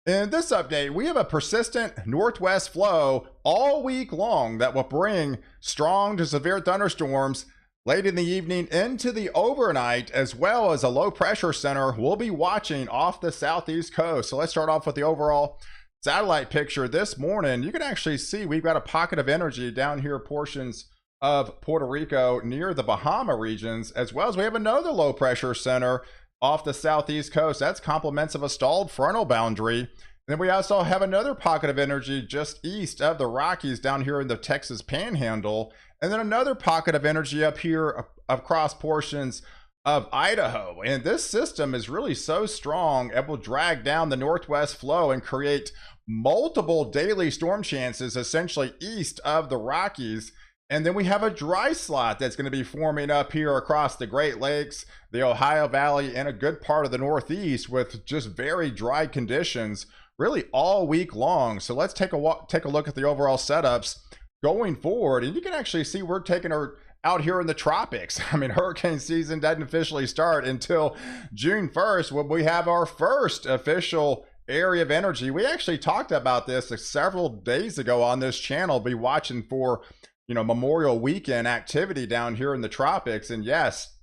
In this update, we have a persistent northwest flow all week long that will bring strong to severe thunderstorms late in the evening into the overnight, as well as a low pressure center we'll be watching off the southeast coast. So let's start off with the overall satellite picture this morning. You can actually see we've got a pocket of energy down here, portions of Puerto Rico near the Bahama regions, as well as we have another low pressure center off the southeast coast. That's complements of a stalled frontal boundary. Then we also have another pocket of energy just east of the Rockies down here in the Texas Panhandle, and then another pocket of energy up here across portions of Idaho. And this system is really so strong, it will drag down the northwest flow and create multiple daily storm chances essentially east of the Rockies. And then we have a dry slot that's going to be forming up here across the Great Lakes, the Ohio Valley, and a good part of the Northeast with just very dry conditions really all week long. So let's take a look at the overall setups going forward. And you can actually see we're taking her out here in the tropics. I mean, hurricane season doesn't officially start until June 1st when we have our first official area of energy. We actually talked about this several days ago on this channel. Be watching for Memorial Weekend activity down here in the tropics. And yes,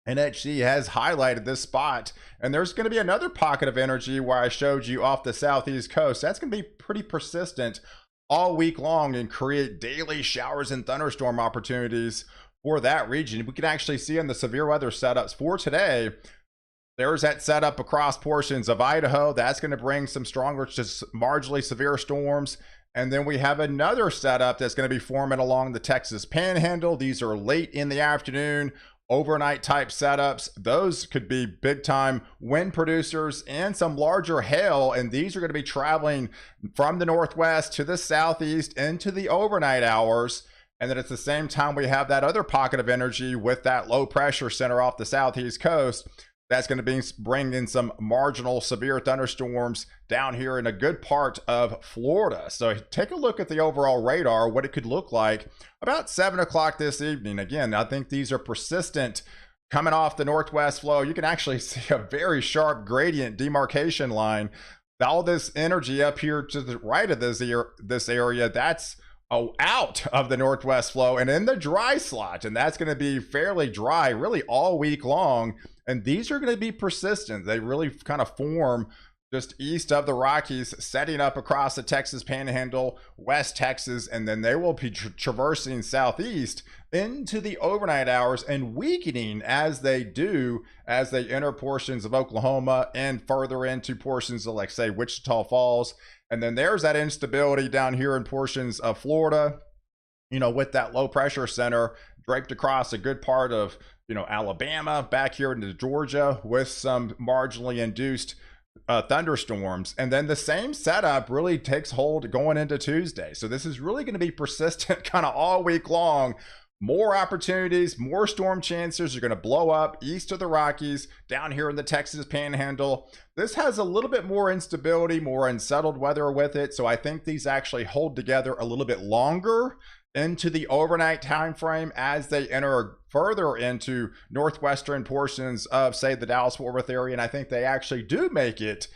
NHC has highlighted this spot. And there's going to be another pocket of energy where I showed you off the southeast coast. That's going to be pretty persistent all week long and create daily showers and thunderstorm opportunities for that region. We can actually see in the severe weather setups for today, there's that setup across portions of Idaho. That's going to bring some stronger to marginally severe storms. And then we have another setup that's going to be forming along the Texas Panhandle. These are late in the afternoon, overnight type setups. Those could be big time wind producers and some larger hail. And these are going to be traveling from the northwest to the southeast into the overnight hours. And then at the same time, we have that other pocket of energy with that low pressure center off the southeast coast. That's going to be bringing some marginal severe thunderstorms down here in a good part of Florida. So take a look at the overall radar, what it could look like about 7 o'clock this evening. Again, I think these are persistent coming off the northwest flow. You can actually see a very sharp gradient demarcation line. All this energy up here to the right of this area, that's out of the northwest flow and in the dry slot. And that's going to be fairly dry really all week long. And these are going to be persistent. They really kind of form just east of the Rockies, setting up across the Texas Panhandle, West Texas, and then they will be traversing southeast into the overnight hours and weakening as they enter portions of Oklahoma and further into portions of, like, say, Wichita Falls. And then there's that instability down here in portions of Florida, with that low pressure center draped across a good part of Alabama back here into Georgia with some marginally induced thunderstorms. And then the same setup really takes hold going into Tuesday. So this is really going to be persistent kind of all week long. More opportunities, more storm chances are going to blow up east of the Rockies, down here in the Texas Panhandle. This has a little bit more instability, more unsettled weather with it. So I think these actually hold together a little bit longer into the overnight time frame as they enter further into northwestern portions of, say, the Dallas-Fort Worth area. And I think they actually do make it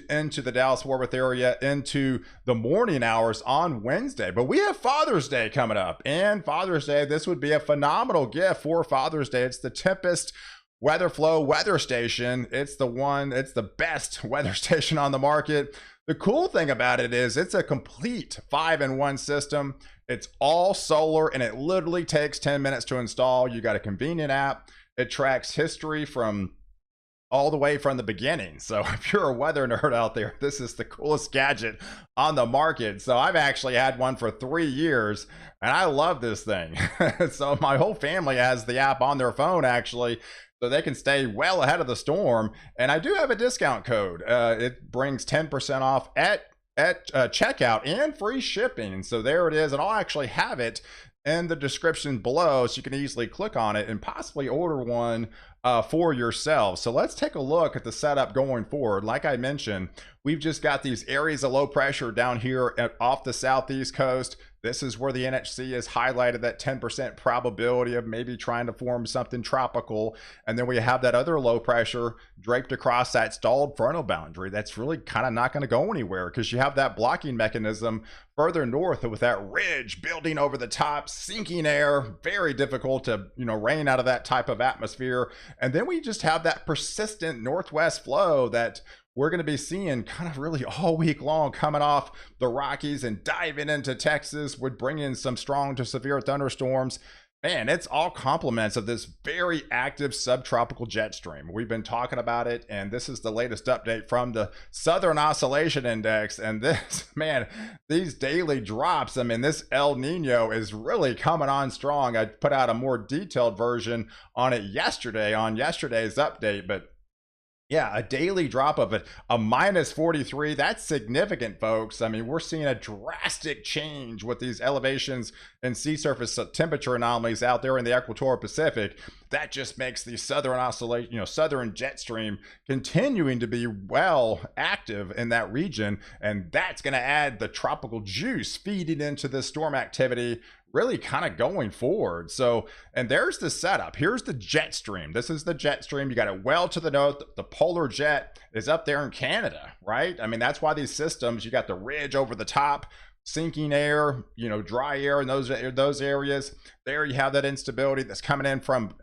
into the Dallas-Fort Worth area into the morning hours on Wednesday. But we have Father's Day coming up, and Father's Day, this would be a phenomenal gift for Father's Day. It's the Tempest Weatherflow weather station. It's the best weather station on the market. The cool thing about it is it's a complete 5-in-1 system. It's all solar, and it literally takes 10 minutes to install. You got a convenient app. It tracks history from all the way from the beginning. So if you're a weather nerd out there, this is the coolest gadget on the market. So I've actually had one for 3 years, and I love this thing. So my whole family has the app on their phone, actually, so they can stay well ahead of the storm. And I do have a discount code. It brings 10% off at checkout and free shipping. So there it is, and I'll actually have it in the description below, so you can easily click on it and possibly order one for yourself. So let's take a look at the setup going forward. Like I mentioned, we've just got these areas of low pressure down here off the southeast coast. This is where the NHC has highlighted that 10% probability of maybe trying to form something tropical. And then we have that other low pressure draped across that stalled frontal boundary. That's really kind of not going to go anywhere because you have that blocking mechanism further north with that ridge building over the top, sinking air, very difficult to, rain out of that type of atmosphere. And then we just have that persistent northwest flow that we're going to be seeing kind of really all week long coming off the Rockies and diving into Texas, would bring in some strong to severe thunderstorms. Man, it's all complements of this very active subtropical jet stream. We've been talking about it, and this is the latest update from the Southern Oscillation Index. And this, man, these daily drops, I mean, this El Nino is really coming on strong. I put out a more detailed version on it yesterday, on yesterday's update, but yeah, a daily drop of a minus 43. That's significant, folks. I mean, we're seeing a drastic change with these elevations and sea surface temperature anomalies out there in the equatorial Pacific. That just makes the southern oscillation, southern jet stream continuing to be well active in that region. And that's going to add the tropical juice feeding into this storm activity really kind of going forward. So, and there's the setup. Here's the jet stream. This is the jet stream. You got it well to the north. The polar jet is up there in Canada, right? I mean, that's why these systems, you got the ridge over the top, sinking air, dry air in those areas. There you have that instability that's coming in from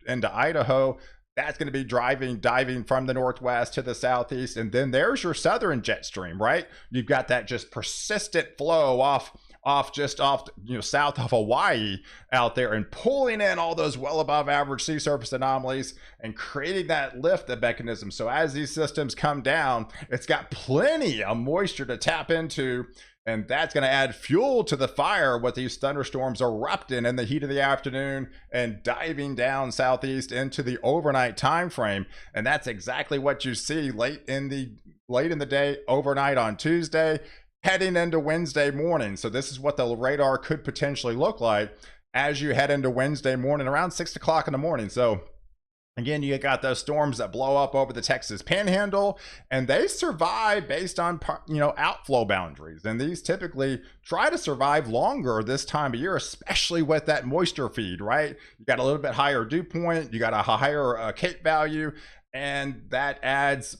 into Idaho. That's going to be diving from the northwest to the southeast. And then there's your southern jet stream, right? You've got that just persistent flow off south of Hawaii out there and pulling in all those well above average sea surface anomalies and creating that lift mechanism. So as these systems come down, it's got plenty of moisture to tap into, and that's going to add fuel to the fire with these thunderstorms erupting in the heat of the afternoon and diving down southeast into the overnight time frame. And that's exactly what you see late in the day, overnight on Tuesday, heading into Wednesday morning. So this is what the radar could potentially look like as you head into Wednesday morning around 6 o'clock in the morning. So again, you got those storms that blow up over the Texas Panhandle, and they survive based on, outflow boundaries. And these typically try to survive longer this time of year, especially with that moisture feed, right? You got a little bit higher dew point, you got a higher Cape value, and that adds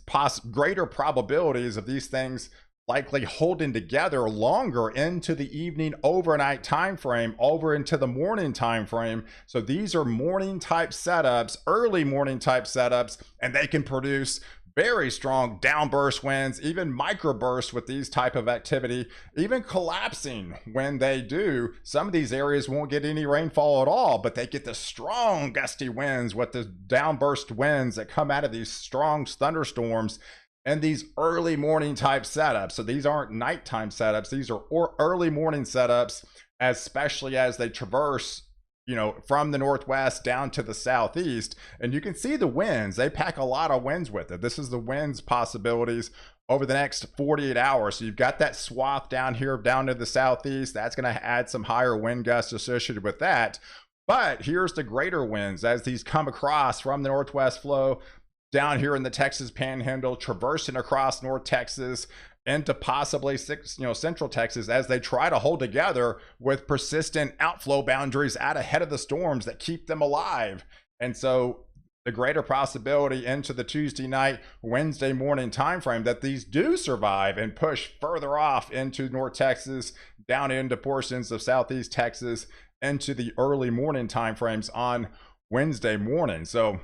greater probabilities of these things likely holding together longer into the evening overnight time frame over into the morning time frame. So these are morning type setups, early morning type setups, and they can produce very strong downburst winds, even microbursts with these type of activity, even collapsing when they do. Some of these areas won't get any rainfall at all, but they get the strong gusty winds with the downburst winds that come out of these strong thunderstorms and these early morning type setups. So these aren't nighttime setups. These are early morning setups, especially as they traverse, from the northwest down to the southeast. And you can see the winds. They pack a lot of winds with it. This is the winds possibilities over the next 48 hours. So you've got that swath down here, down to the southeast. That's going to add some higher wind gusts associated with that. But here's the greater winds as these come across from the northwest flow down here in the Texas Panhandle, traversing across North Texas into possibly Central Texas as they try to hold together with persistent outflow boundaries out ahead of the storms that keep them alive. And so the greater possibility into the Tuesday night, Wednesday morning timeframe that these do survive and push further off into North Texas, down into portions of Southeast Texas, into the early morning timeframes on Wednesday morning. So,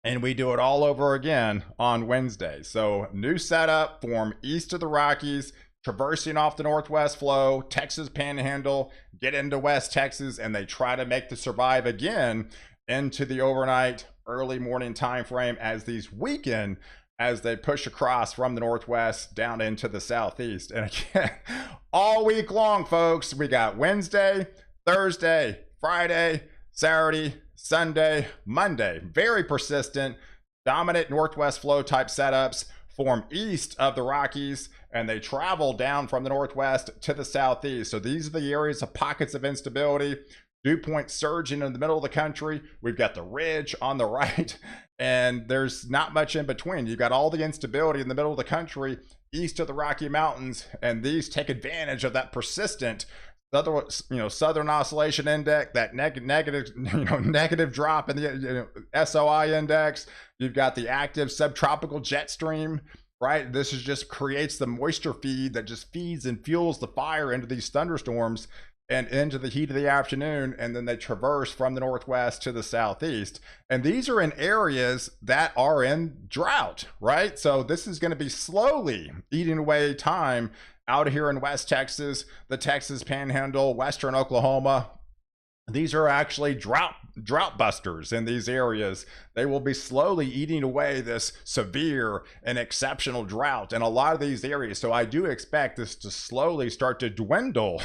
and we do it all over again on Wednesday. So new setup, form east of the Rockies, traversing off the northwest flow, Texas Panhandle, get into West Texas, and they try to make the survive again into the overnight, early morning time frame as these weaken, as they push across from the northwest down into the southeast. And again, all week long, folks, we got Wednesday, Thursday, Friday, Saturday, Sunday, Monday. Very persistent, dominant northwest flow type setups form east of the Rockies, and they travel down from the northwest to the southeast. So these are the areas of pockets of instability. dew point surging in the middle of the country. We've got the ridge on the right, and there's not much in between. You've got all the instability in the middle of the country east of the Rocky Mountains, and these take advantage of that persistent Southern Oscillation Index, that negative drop in the SOI index. You've got the active subtropical jet stream, right? This is just creates the moisture feed that just feeds and fuels the fire into these thunderstorms and into the heat of the afternoon, and then they traverse from the northwest to the southeast. And these are in areas that are in drought, right? So this is going to be slowly eating away time out here in West Texas, the Texas Panhandle, Western Oklahoma. These are actually drought busters in these areas. They will be slowly eating away this severe and exceptional drought in a lot of these areas. So I do expect this to slowly start to dwindle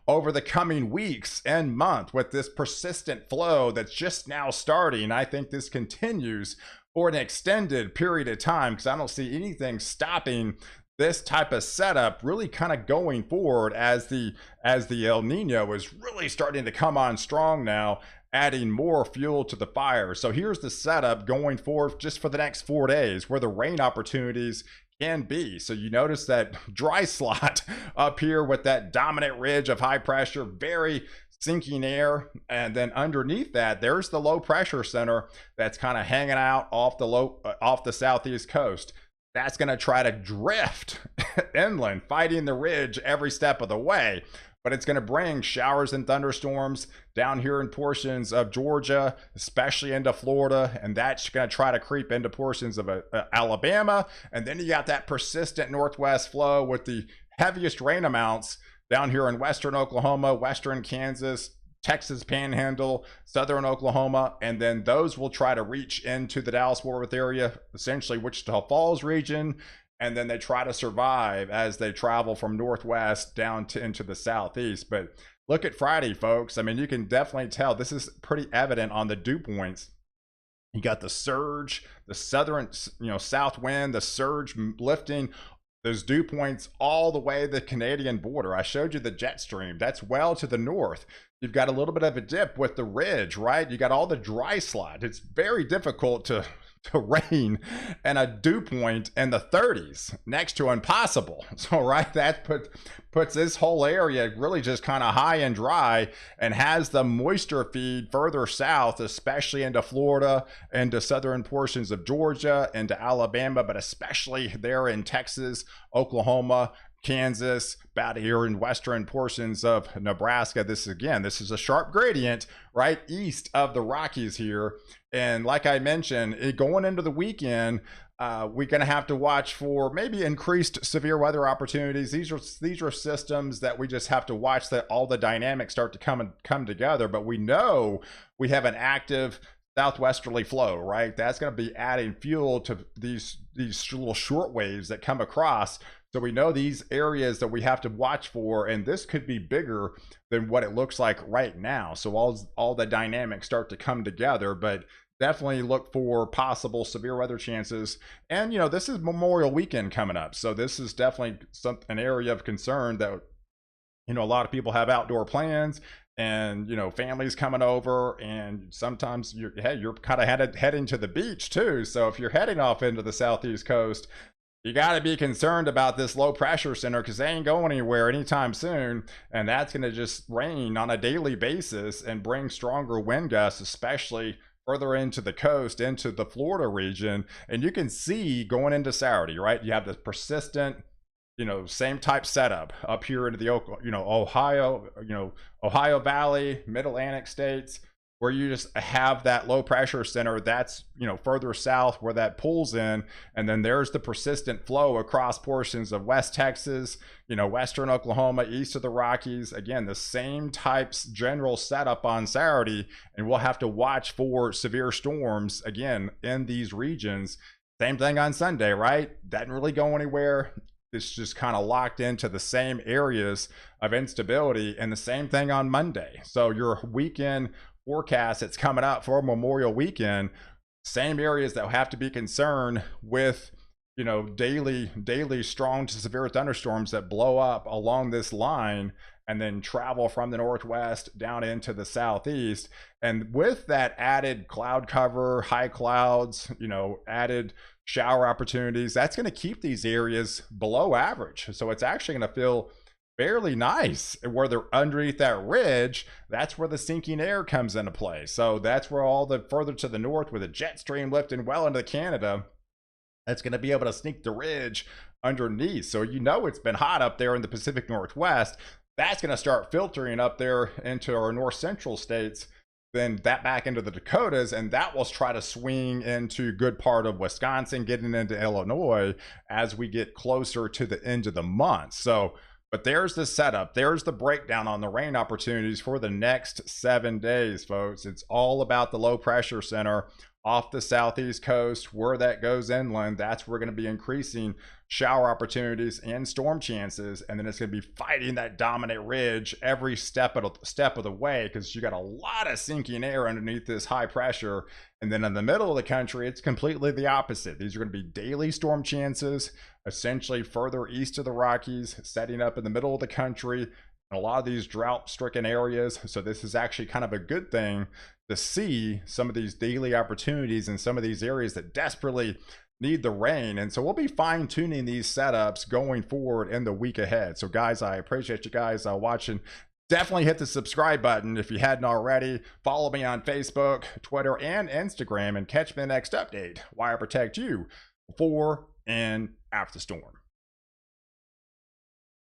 over the coming weeks and month with this persistent flow that's just now starting. I think this continues for an extended period of time because I don't see anything stopping this type of setup really kind of going forward as the El Nino is really starting to come on strong now, adding more fuel to the fire. So here's the setup going forward just for the next 4 days where the rain opportunities can be. So you notice that dry slot up here with that dominant ridge of high pressure, very sinking air, and then underneath that there's the low pressure center that's kind of hanging out off the southeast coast. That's going to try to drift inland, fighting the ridge every step of the way. But it's going to bring showers and thunderstorms down here in portions of Georgia, especially into Florida. And that's going to try to creep into portions of Alabama. And then you got that persistent northwest flow with the heaviest rain amounts down here in western Oklahoma, western Kansas, Texas Panhandle, southern Oklahoma, and then those will try to reach into the Dallas-Fort Worth area, essentially Wichita Falls region, and then they try to survive as they travel from northwest down into the southeast. But look at Friday, folks. I mean, you can definitely tell this is pretty evident on the dew points. You got the surge, the southern, south wind, the surge lifting those dew points all the way to the Canadian border. I showed you the jet stream. That's well to the north. You've got a little bit of a dip with the ridge, right? You got all the dry slot. It's very difficult to rain and a dew point in the 30s, next to impossible. So right, that puts this whole area really just kind of high and dry, and has the moisture feed further south, especially into Florida, into southern portions of Georgia, into Alabama, but especially there in Texas, Oklahoma, Kansas, about here in western portions of Nebraska. This is a sharp gradient right east of the Rockies here. And like I mentioned, going into the weekend, we're going to have to watch for maybe increased severe weather opportunities. These are systems that we just have to watch that all the dynamics start to come together. But we know we have an active southwesterly flow, right? That's going to be adding fuel to these little short waves that come across. So we know these areas that we have to watch for, and this could be bigger than what it looks like right now. So all the dynamics start to come together, but definitely look for possible severe weather chances. And this is Memorial Weekend coming up, so this is definitely an area of concern that a lot of people have outdoor plans, and families coming over, and sometimes you're kind of heading to the beach too. So if you're heading off into the southeast coast, you got to be concerned about this low pressure center, because they ain't going anywhere anytime soon, and that's going to just rain on a daily basis and bring stronger wind gusts, especially further into the coast, into the Florida region. And you can see going into Saturday, right, you have this persistent same type setup up here into the Ohio Valley, Mid-Atlantic states, where you just have that low pressure center that's further south where that pulls in, and then there's the persistent flow across portions of West Texas, western Oklahoma, east of the Rockies. Again, the same types general setup on Saturday, and we'll have to watch for severe storms again in these regions. Same thing on Sunday, right? Doesn't really go anywhere. It's just kind of locked into the same areas of instability, and the same thing on Monday. So your weekend forecast that's coming up for Memorial Weekend, same areas that have to be concerned with daily strong to severe thunderstorms that blow up along this line. and then travel from the northwest down into the southeast. And with that added cloud cover, high clouds, added shower opportunities, that's going to keep these areas below average. So it's actually going to feel fairly nice where they're underneath that ridge. That's where the sinking air comes into play. So that's where all the further to the north, where the jet stream lifting well into Canada, that's going to be able to sneak the ridge underneath. So it's been hot up there in the Pacific Northwest. That's going to start filtering up there into our north central states, then that back into the Dakotas, and that will try to swing into good part of Wisconsin, getting into Illinois as we get closer to the end of the month. So, but there's the setup. There's the breakdown on the rain opportunities for the next 7 days, folks. It's all about the low pressure center off the southeast coast. Where that goes inland, that's where we're going to be increasing shower opportunities and storm chances, and then it's going to be fighting that dominant ridge every step of the way, because you got a lot of sinking air underneath this high pressure. And then in the middle of the country, it's completely the opposite. These are going to be daily storm chances, essentially further east of the Rockies, setting up in the middle of the country, in a lot of these drought-stricken areas. So this is actually kind of a good thing to see some of these daily opportunities in some of these areas that desperately need the rain. And so we'll be fine-tuning these setups going forward in the week ahead. So guys, I appreciate you guys watching. Definitely hit the subscribe button if you hadn't already. Follow me on Facebook, Twitter, and Instagram, and catch me in the next update, why I protect you before and after the storm.